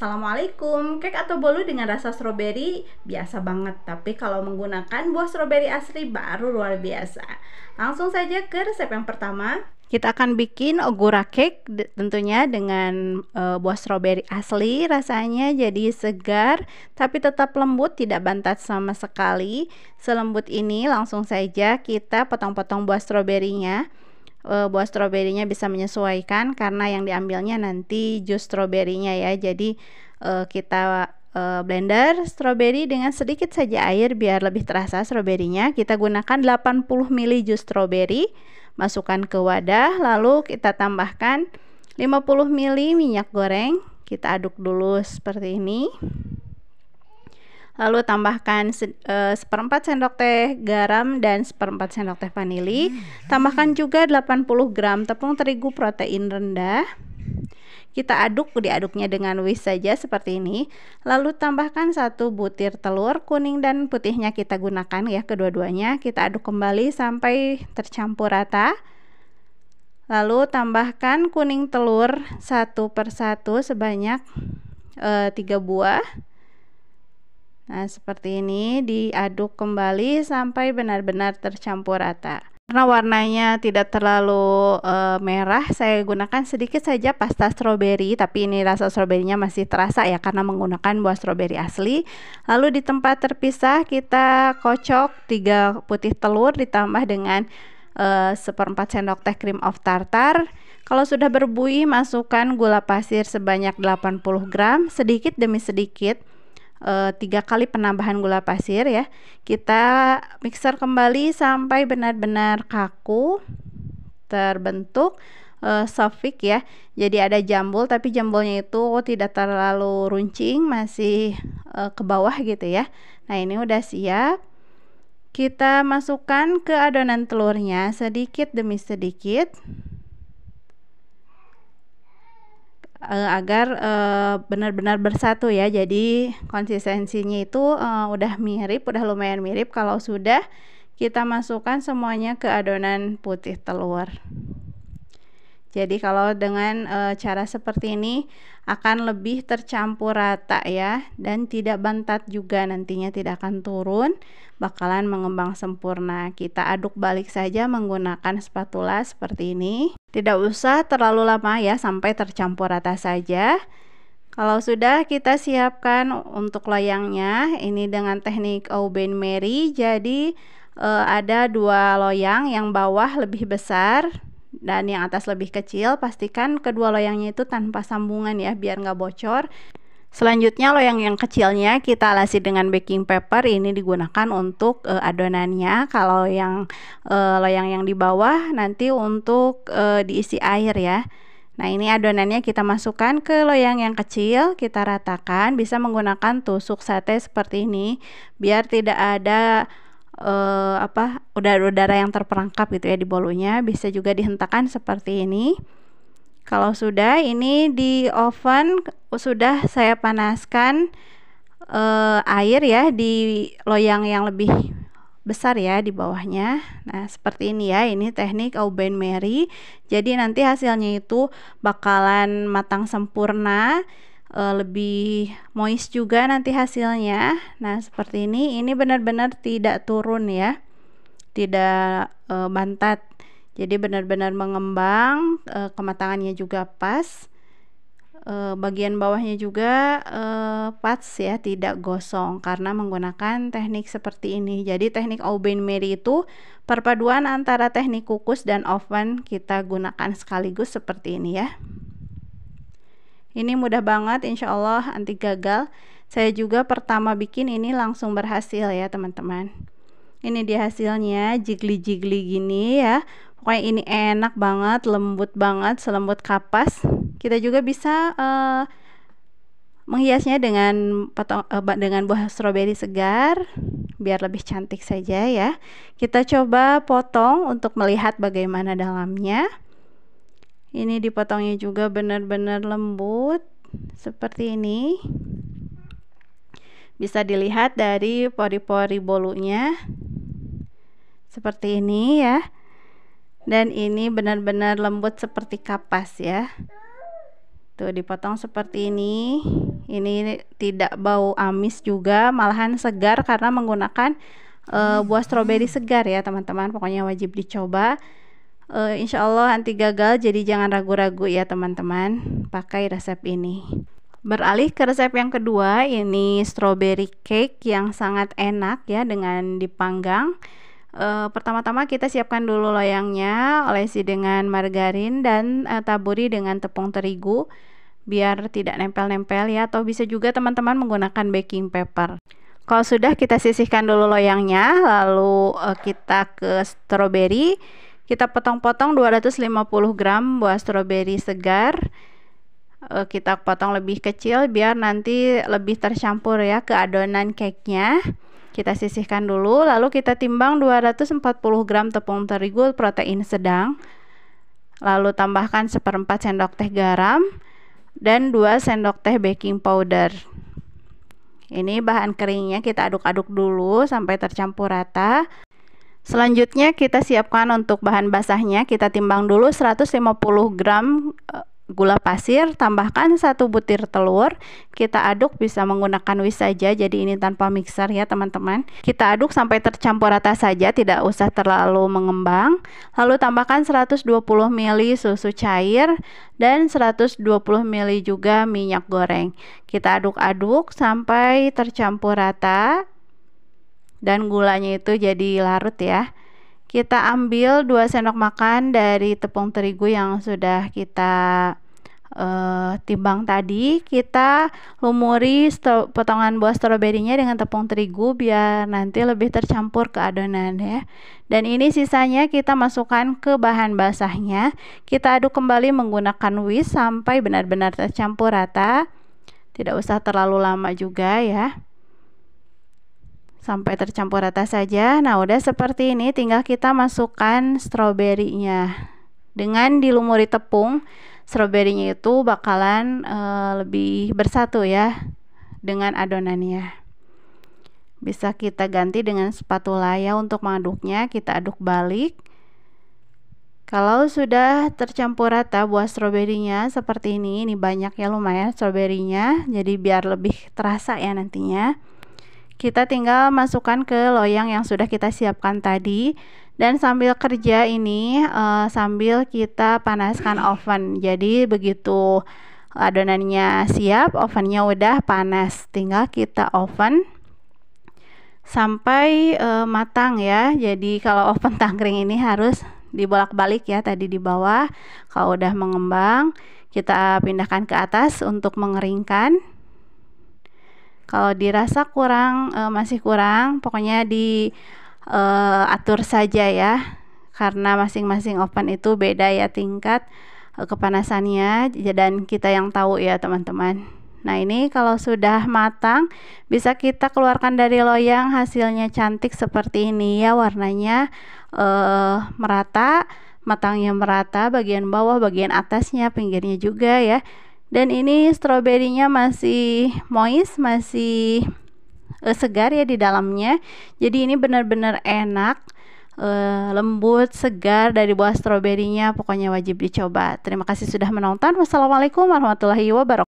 Assalamualaikum, kek atau bolu dengan rasa stroberi biasa banget, tapi kalau menggunakan buah stroberi asli baru luar biasa. Langsung saja ke resep yang pertama. Kita akan bikin ogura cake tentunya dengan buah stroberi asli, rasanya jadi segar tapi tetap lembut, tidak bantat sama sekali. Selembut ini langsung saja kita potong-potong buah stroberinya. Buah stroberinya bisa menyesuaikan karena yang diambilnya nanti jus stroberinya ya. Jadi kita blender stroberi dengan sedikit saja air biar lebih terasa stroberinya. Kita gunakan 80 ml jus stroberi, masukkan ke wadah, lalu kita tambahkan 50 ml minyak goreng. Kita aduk dulu seperti ini. Lalu tambahkan seperempat sendok teh garam dan seperempat sendok teh vanili. Tambahkan juga 80 gram tepung terigu protein rendah. Kita aduk, diaduknya dengan whisk saja seperti ini. Lalu tambahkan 1 butir telur, kuning dan putihnya kita gunakan ya, kedua-duanya. Kita aduk kembali sampai tercampur rata. Lalu tambahkan kuning telur satu persatu sebanyak 3 buah. Nah, seperti ini diaduk kembali sampai benar-benar tercampur rata. Karena warnanya tidak terlalu merah, saya gunakan sedikit saja pasta stroberi, tapi ini rasa stroberinya masih terasa ya karena menggunakan buah stroberi asli. Lalu di tempat terpisah kita kocok 3 putih telur ditambah dengan seperempat sendok teh cream of tartar. Kalau sudah berbuih, masukkan gula pasir sebanyak 80 gram, sedikit demi sedikit. 3 kali penambahan gula pasir ya. Kita mixer kembali sampai benar-benar kaku, terbentuk sofik ya. Jadi ada jambul, tapi jambulnya itu tidak terlalu runcing, masih ke bawah gitu ya. Nah, ini udah siap. Kita masukkan ke adonan telurnya sedikit demi sedikit agar benar-benar bersatu ya. Jadi konsistensinya itu udah mirip, udah lumayan mirip. Kalau sudah, kita masukkan semuanya ke adonan putih telur. Jadi kalau dengan cara seperti ini akan lebih tercampur rata ya, dan tidak bantat juga, nantinya tidak akan turun, bakalan mengembang sempurna. Kita aduk balik saja menggunakan spatula seperti ini. Tidak usah terlalu lama ya, sampai tercampur rata saja. Kalau sudah, kita siapkan untuk loyangnya. Ini dengan teknik Aubain Marie. Jadi ada 2 loyang, yang bawah lebih besar dan yang atas lebih kecil. Pastikan kedua loyangnya itu tanpa sambungan ya, biar nggak bocor. Selanjutnya loyang yang kecilnya kita alasi dengan baking paper. Ini digunakan untuk adonannya. Kalau yang loyang yang di bawah nanti untuk diisi air ya. Nah, ini adonannya kita masukkan ke loyang yang kecil, kita ratakan. Bisa menggunakan tusuk sate seperti ini biar tidak ada udara-udara yang terperangkap gitu ya di bolunya. Bisa juga dihentakkan seperti ini. Kalau sudah, ini di oven sudah saya panaskan air ya di loyang yang lebih besar ya di bawahnya. Nah, seperti ini ya. Ini teknik Aubain Marie. Jadi nanti hasilnya itu bakalan matang sempurna, lebih moist juga nanti hasilnya. Nah, seperti ini. Ini benar-benar tidak turun ya, tidak bantat. Jadi benar-benar mengembang, kematangannya juga pas. Bagian bawahnya juga pas ya, tidak gosong karena menggunakan teknik seperti ini. Jadi teknik Aubain Marie itu perpaduan antara teknik kukus dan oven kita gunakan sekaligus seperti ini ya. Ini mudah banget, insya Allah anti gagal. Saya juga pertama bikin ini langsung berhasil ya teman-teman. Ini dia hasilnya, jigli-jigli gini ya. Pokoknya ini enak banget, lembut banget, selembut kapas. Kita juga bisa menghiasnya dengan dengan buah stroberi segar biar lebih cantik saja ya. Kita coba potong untuk melihat bagaimana dalamnya. Ini dipotongnya juga benar-benar lembut seperti ini. Bisa dilihat dari pori-pori bolunya seperti ini ya. Dan ini benar-benar lembut seperti kapas ya. Tuh dipotong seperti ini. Ini tidak bau amis juga, malahan segar karena menggunakan buah stroberi segar ya teman-teman. Pokoknya wajib dicoba. Insya Allah anti gagal, jadi jangan ragu-ragu ya teman-teman pakai resep ini. Beralih ke resep yang kedua, ini strawberry cake yang sangat enak ya dengan dipanggang. Pertama-tama kita siapkan dulu loyangnya, olesi dengan margarin dan taburi dengan tepung terigu biar tidak nempel-nempel ya, atau bisa juga teman-teman menggunakan baking paper. Kalau sudah, kita sisihkan dulu loyangnya, lalu kita ke strawberry. Kita potong-potong 250 gram buah stroberi segar. Kita potong lebih kecil biar nanti lebih tercampur ya ke adonan cake-nya. Kita sisihkan dulu, lalu kita timbang 240 gram tepung terigu protein sedang. Lalu tambahkan 1/4 sendok teh garam dan 2 sendok teh baking powder. Ini bahan keringnya kita aduk-aduk dulu sampai tercampur rata. Selanjutnya kita siapkan untuk bahan basahnya. Kita timbang dulu 150 gram gula pasir, tambahkan 1 butir telur. Kita aduk, bisa menggunakan whisk saja, jadi ini tanpa mixer ya teman-teman. Kita aduk sampai tercampur rata saja, tidak usah terlalu mengembang. Lalu tambahkan 120 ml susu cair dan 120 ml juga minyak goreng. Kita aduk-aduk sampai tercampur rata dan gulanya itu jadi larut ya. Kita ambil 2 sendok makan dari tepung terigu yang sudah kita timbang tadi. Kita lumuri potongan buah stroberinya dengan tepung terigu biar nanti lebih tercampur ke adonan ya. Dan ini sisanya kita masukkan ke bahan basahnya. Kita aduk kembali menggunakan whisk sampai benar-benar tercampur rata. Tidak usah terlalu lama juga ya, sampai tercampur rata saja. Nah, udah seperti ini, tinggal kita masukkan stroberinya. Dengan dilumuri tepung, stroberinya itu bakalan lebih bersatu ya dengan adonannya. Bisa kita ganti dengan spatula ya untuk mengaduknya. Kita aduk balik. Kalau sudah tercampur rata buah stroberinya seperti ini banyak ya, lumayan stroberinya, jadi biar lebih terasa ya nantinya. Kita tinggal masukkan ke loyang yang sudah kita siapkan tadi, dan sambil kerja ini sambil kita panaskan oven. Jadi begitu adonannya siap, ovennya udah panas, tinggal kita oven sampai matang ya. Jadi kalau oven tangkring ini harus dibolak-balik ya, tadi di bawah. Kalau udah mengembang, kita pindahkan ke atas untuk mengeringkan. Kalau dirasa kurang, masih kurang, pokoknya diatur saja ya, karena masing-masing oven itu beda ya tingkat kepanasannya, dan kita yang tahu ya teman-teman. Nah, ini kalau sudah matang, bisa kita keluarkan dari loyang. Hasilnya cantik seperti ini ya, warnanya merata, matangnya merata, bagian bawah, bagian atasnya, pinggirnya juga ya. Dan ini stroberinya masih moist, masih segar ya di dalamnya. Jadi ini benar-benar enak, lembut, segar dari buah stroberinya. Pokoknya wajib dicoba. Terima kasih sudah menonton. Wassalamualaikum warahmatullahi wabarakatuh.